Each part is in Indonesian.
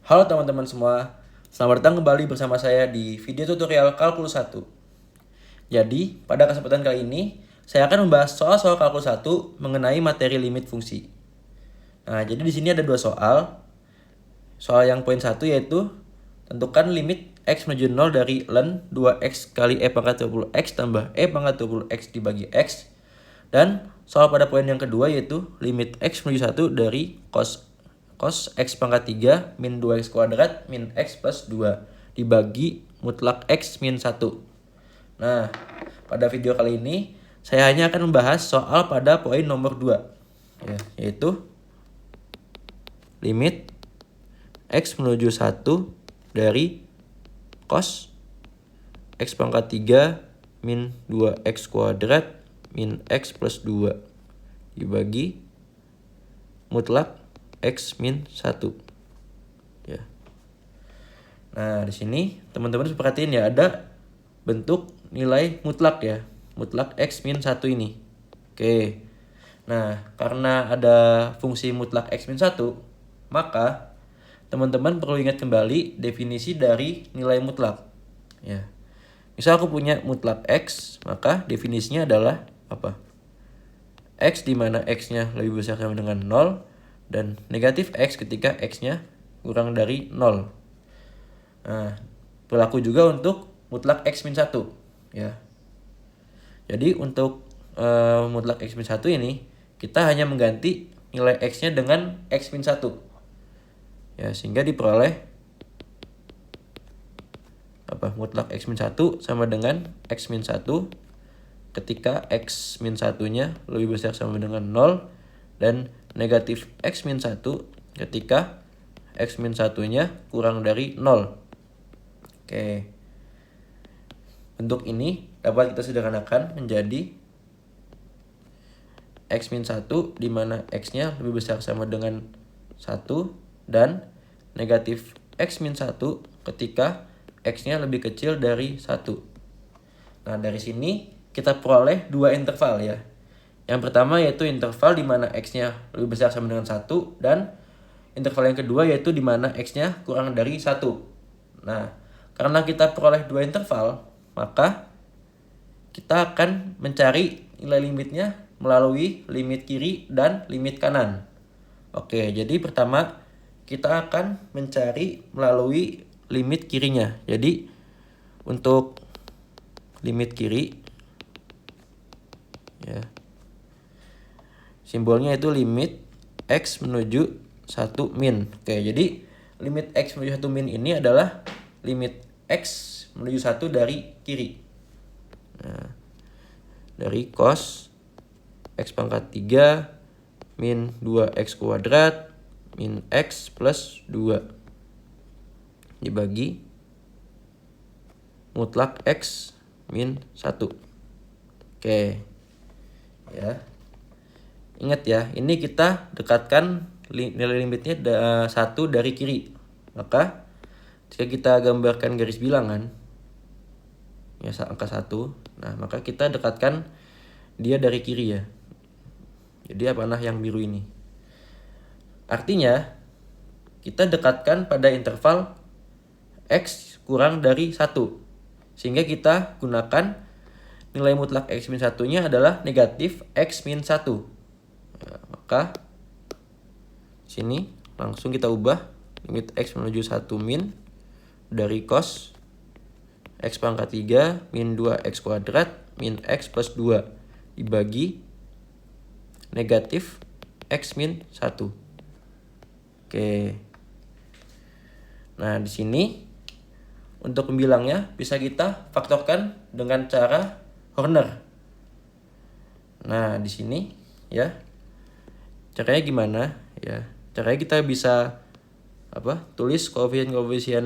Halo teman-teman semua, selamat datang kembali bersama saya di video tutorial Kalkulus 1. Jadi, pada kesempatan kali ini, saya akan membahas soal-soal Kalkulus 1 mengenai materi limit fungsi. Nah, jadi di sini ada dua soal. Soal yang poin 1 yaitu, tentukan limit X menuju 0 dari ln 2X kali E pangkat 20X tambah E pangkat 20X dibagi X. Dan soal pada poin yang kedua yaitu, limit X menuju 1 dari cos X pangkat 3 min 2X kuadrat min X plus 2 dibagi mutlak X min 1. Nah, pada video kali ini saya hanya akan membahas soal pada poin nomor 2 ya, yaitu limit X menuju 1 dari cos X pangkat 3 min 2X kuadrat min X plus 2 dibagi mutlak X min 1 ya. Nah, di sini teman-teman harus perhatiin ya, ada bentuk nilai mutlak ya, mutlak X min 1 ini. Oke. Nah, karena ada fungsi mutlak X min 1, maka teman-teman perlu ingat kembali definisi dari nilai mutlak ya. Misal aku punya mutlak X, maka definisinya adalah apa? X di mana X-nya lebih besar sama dengan 0 dan negatif X ketika X-nya kurang dari 0. Nah, berlaku juga untuk mutlak X min 1 ya. Jadi untuk mutlak X min 1 ini, kita hanya mengganti nilai X-nya dengan X min 1 ya, sehingga diperoleh mutlak X min 1 sama dengan X min 1 ketika X min 1-nya lebih besar sama dengan 0 dan negatif X min 1 ketika X min 1-nya kurang dari 0. Oke. Bentuk ini dapat kita sederhanakan menjadi X min 1 di mana X-nya lebih besar sama dengan 1 dan negatif X min 1 ketika X-nya lebih kecil dari 1. Nah, dari sini kita peroleh dua interval ya. Yang pertama yaitu interval di mana X-nya lebih besar sama dengan 1 dan interval yang kedua yaitu di mana X-nya kurang dari 1. Nah, karena kita peroleh dua interval, maka kita akan mencari nilai limitnya melalui limit kiri dan limit kanan. Oke, jadi pertama kita akan mencari melalui limit kirinya. Jadi untuk limit kiri ya, simbolnya itu limit X menuju 1 min. Oke, jadi limit X menuju 1 min ini adalah limit X menuju 1 dari kiri. Nah, dari cos X pangkat 3 min 2X kuadrat min X plus 2 dibagi mutlak X min 1. Oke. Ya. Ingat ya, ini kita dekatkan nilai limitnya 1 dari kiri. Maka jika kita gambarkan garis bilangan ya, angka 1, nah maka kita dekatkan dia dari kiri ya. Jadi panah yang biru ini. Artinya kita dekatkan pada interval X kurang dari 1. Sehingga kita gunakan nilai mutlak X min 1-nya adalah negatif X min 1. Ya, maka sini langsung kita ubah limit X menuju 1 min dari cos X pangkat 3 min 2X kuadrat min X plus 2 dibagi negatif X min 1. Oke. Nah, di sini untuk pembilangnya bisa kita faktorkan dengan cara Horner. Nah, di sini ya. Caranya gimana? Ya, caranya kita bisa tulis koefisien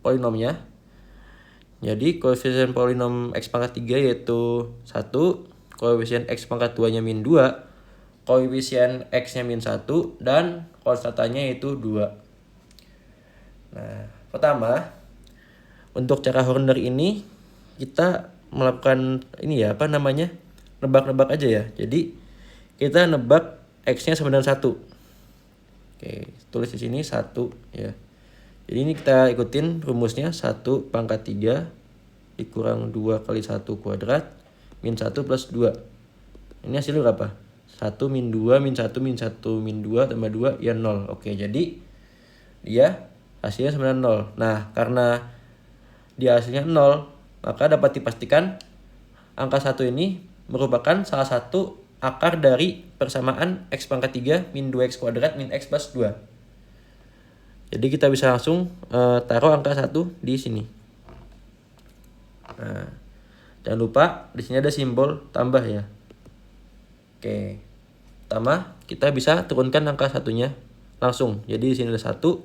polinomnya. Jadi koefisien polinom X pangkat 3 yaitu 1, koefisien X pangkat 2-nya min 2, koefisien X-nya min 1, dan konstantanya yaitu 2. Nah, pertama, untuk cara Horner ini kita melakukan nebak-nebak aja ya. Jadi kita nebak X-nya sama dengan 1. Oke, tulis di sini 1 ya. Jadi ini kita ikutin rumusnya 1 pangkat 3 dikurang 2 kali 1 kuadrat min 1 plus 2. Ini hasilnya berapa? 1 min 2 min 1 min 1 min 2 tambah 2 ya 0. Oke, jadi dia hasilnya sebenarnya 0. Nah, karena dia hasilnya 0, maka dapat dipastikan angka 1 ini merupakan salah satu akar dari persamaan x pangkat 3 min 2x kuadrat min x plus 2. Jadi kita bisa langsung taruh angka 1 di sini. Nah, jangan lupa di sini ada simbol tambah ya. Oke. Pertama, kita bisa turunkan angka satunya langsung. Jadi di sini ada 1. 1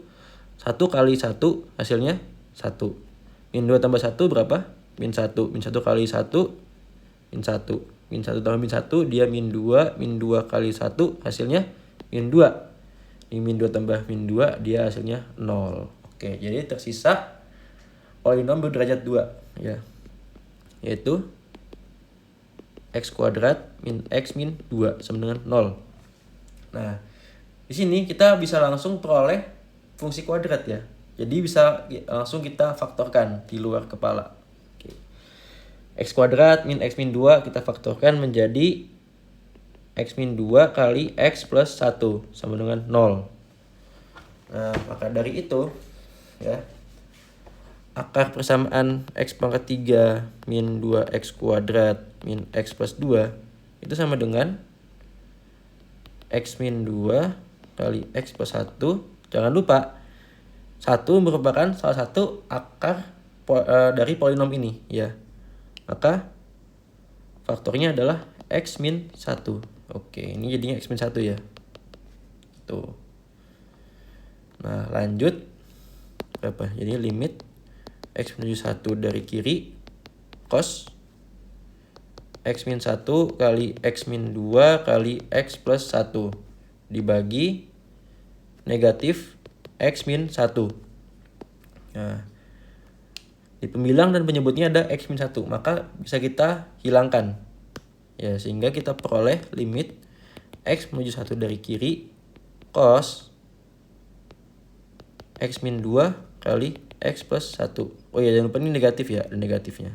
kali 1 hasilnya 1. Min 2 tambah 1 berapa? Min 1. Min 1 kali 1 min 1. Min 1 tambah min 1 dia min 2. Min 2 kali 1 hasilnya min 2. Ini min 2 tambah min 2 dia hasilnya 0. Oke, jadi tersisa polinom berderajat 2 ya. Yaitu x kuadrat min x min 2 sama dengan 0. Nah, di sini kita bisa langsung peroleh fungsi kuadrat ya. Jadi bisa langsung kita faktorkan di luar kepala. Oke. X kuadrat min x min 2 kita faktorkan menjadi x min 2 kali x plus 1 sama dengan 0. Nah, maka dari itu ya, akar persamaan x pangkat 3 min 2x kuadrat min x plus 2 itu sama dengan x min 2 kali x plus 1. Jangan lupa 1 merupakan salah satu akar dari polinom ini ya. Maka faktornya adalah x min 1. Oke, ini jadinya x min 1 ya. Tuh. Nah, lanjut berapa? Jadi limit x menuju 1 dari kiri cos x min 1 kali x min 2 kali x plus 1 dibagi negatif x min 1. Nah, di pembilang dan penyebutnya ada x min 1, maka bisa kita hilangkan ya, sehingga kita peroleh limit x menuju 1 dari kiri cos x min 2 kali x plus 1. Oh ya, jangan lupa ini negatif ya, ada negatifnya.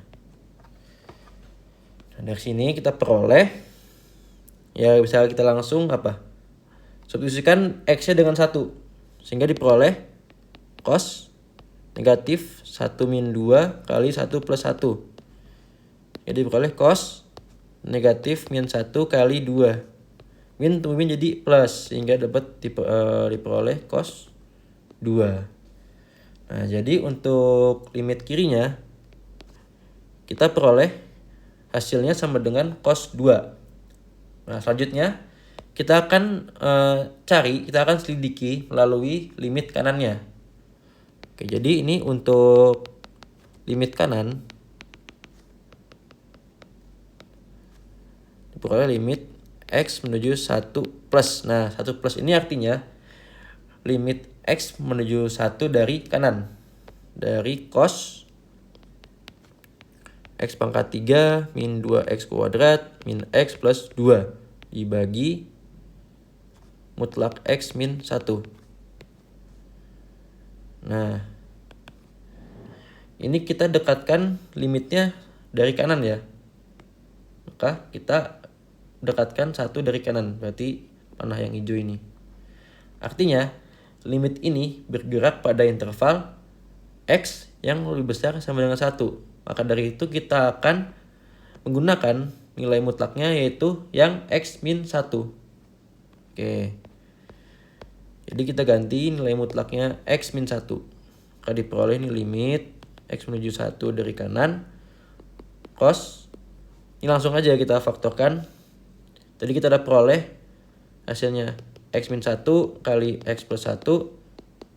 Nah, dari sini kita peroleh ya, bisa kita langsung apa? Substitusikan x-nya dengan 1 sehingga diperoleh cos negatif 1 min 2 kali 1 plus 1. Jadi diperoleh cos negatif min 1 kali 2. Min tambah min jadi plus sehingga dapat diperoleh cos 2. Nah, jadi untuk limit kirinya kita peroleh hasilnya sama dengan cos 2. Nah, selanjutnya kita akan kita akan selidiki melalui limit kanannya. Oke, jadi ini untuk limit kanan diperoleh limit x menuju 1 plus. Nah, 1 plus ini artinya limit x menuju 1 dari kanan. Dari cos x pangkat 3 min 2x kuadrat min x plus 2 dibagi mutlak x min 1. Nah, ini kita dekatkan limitnya dari kanan ya. Maka kita dekatkan 1 dari kanan, berarti panah yang hijau ini. Artinya, limit ini bergerak pada interval x yang lebih besar sama dengan 1. Maka dari itu kita akan menggunakan nilai mutlaknya yaitu yang x min 1. Oke. Jadi kita ganti nilai mutlaknya x min 1. Maka diperoleh ini limit x menuju 1 dari kanan cos. Ini langsung aja kita faktorkan. Jadi kita udah peroleh hasilnya x min 1 kali x plus 1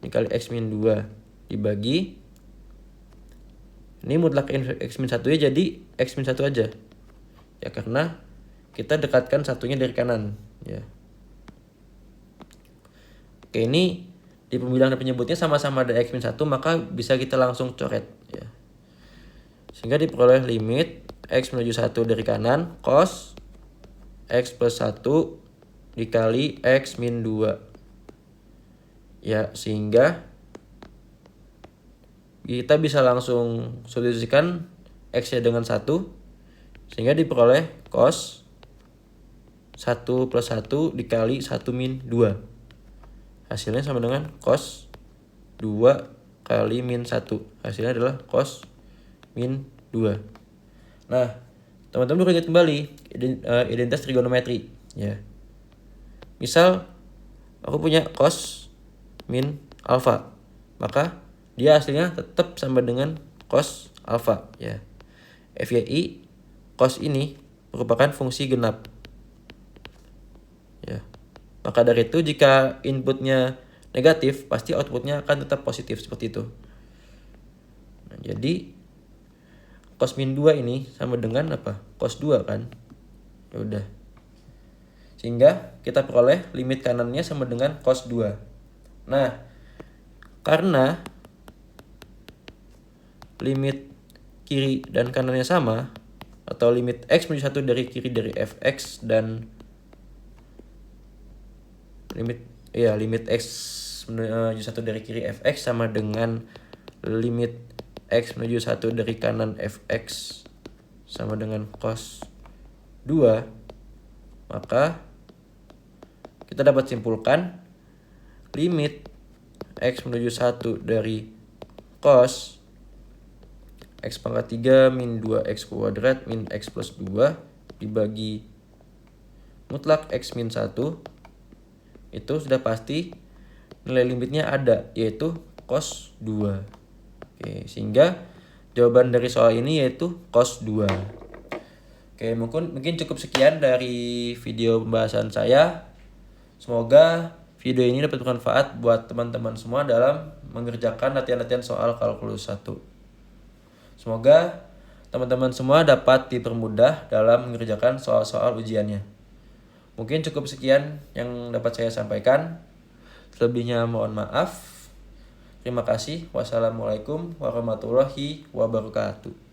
dikali x min 2 dibagi. Ini mutlak x min 1 ya, jadi x min 1 aja. Ya, karena kita dekatkan satunya dari kanan ya. Oke, ini di pembilang dan penyebutnya sama-sama ada x min 1, maka bisa kita langsung coret ya. Sehingga diperoleh limit x menuju 1 dari kanan cos x plus 1 dikali x min 2. Ya, sehingga kita bisa langsung solusikan X-nya dengan 1, sehingga diperoleh cos 1 plus 1 dikali 1 min 2. Hasilnya sama dengan cos 2 kali min 1. Hasilnya adalah cos min 2. Nah, teman-teman perlu ingat kembali identitas trigonometri ya. Misal aku punya cos min alfa, maka dia hasilnya tetap sama dengan cos alfa ya. FYI, cos ini merupakan fungsi genap ya. Maka dari itu jika inputnya negatif, pasti outputnya akan tetap positif seperti itu. Nah, jadi cos min 2 ini sama dengan apa? Cos 2 kan? Ya udah. Sehingga kita peroleh limit kanannya sama dengan cos 2. Nah, karena limit kiri dan kanannya sama, atau limit X menuju 1 dari kiri dari fx dan limit X menuju 1 dari kiri fx sama dengan limit X menuju 1 dari kanan fx sama dengan cos 2, maka kita dapat simpulkan limit X menuju 1 dari cos X pangkat 3 min 2X kuadrat min X plus 2 dibagi mutlak X min 1, itu sudah pasti nilai limitnya ada, yaitu cos 2. Oke, sehingga jawaban dari soal ini yaitu cos 2. Oke, mungkin cukup sekian dari video pembahasan saya. Semoga video ini dapat bermanfaat buat teman-teman semua dalam mengerjakan latihan-latihan soal kalkulus 1. Semoga teman-teman semua dapat dipermudah dalam mengerjakan soal-soal ujiannya. Mungkin cukup sekian yang dapat saya sampaikan. Selebihnya mohon maaf. Terima kasih. Wassalamualaikum warahmatullahi wabarakatuh.